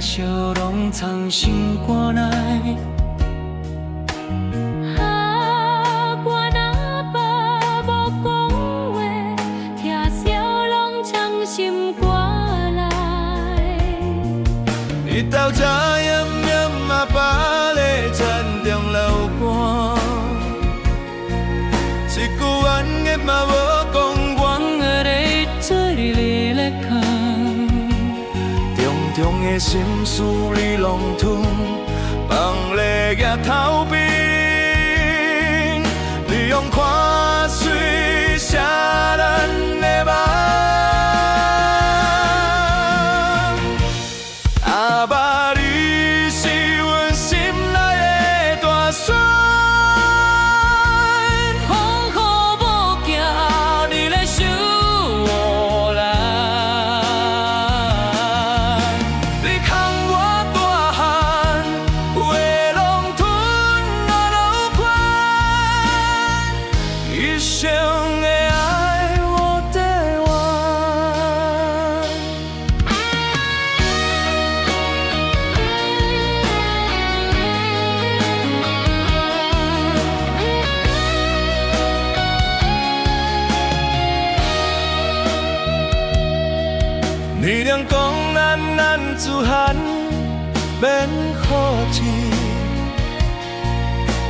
烧拢藏心肝内。我若无讲话，听笑拢藏心肝内。日头才炎炎啊，巴咧田中流汗。一句怨言嘛无讲，阮的泪做你咧扛。重重的心事你拢吞，放咧额头边。你用看水写咱的梦。阿爸，你是阮心内的大山。你俩讲咱自汉免好钱，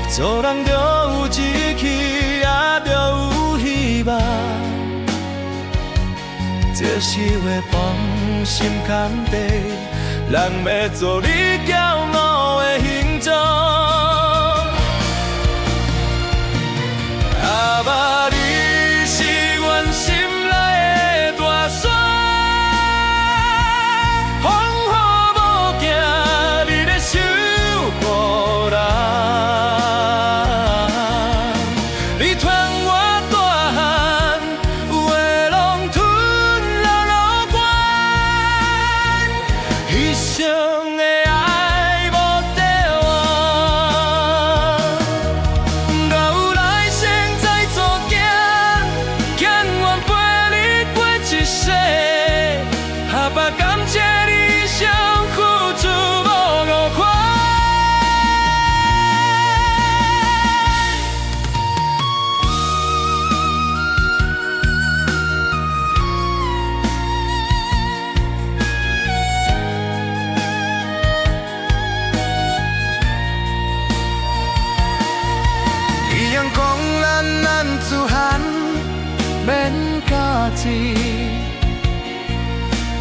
做人着有志气，也着有希望。这是话放心坎底，咱要做你骄傲的形状。阿爸，你是阮心内的大山。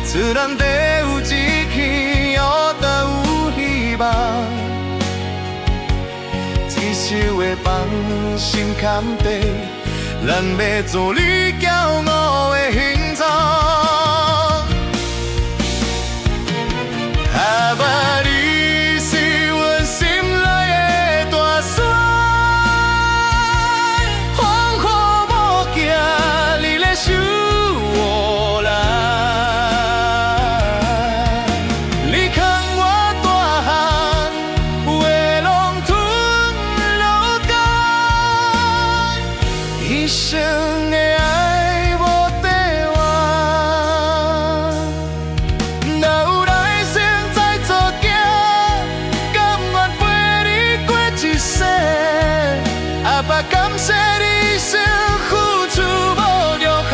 自然地有志气，学得有希望。一首的放心坎底，咱要做你骄傲的形状。阿爸，你是阮心内的大山。感谢你辛苦出无着汗，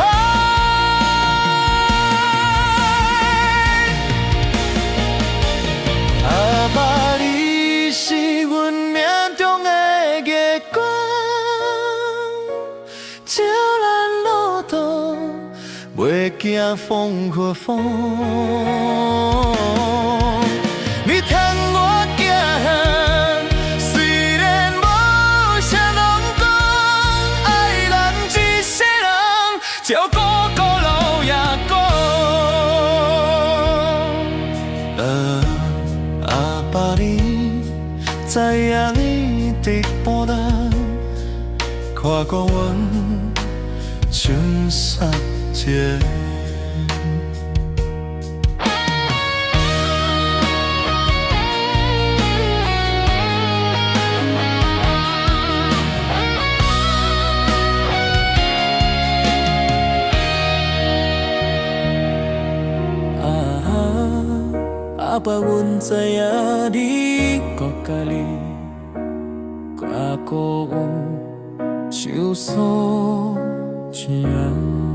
阿爸，你是阮命中的月光，照咱路途，袂惊风或风。你疼我行。照顾孤老也讲，阿爸，你知影你伫孤单，看顾阮像杀者。怕阮知影你搁家己甲孤有手诉情。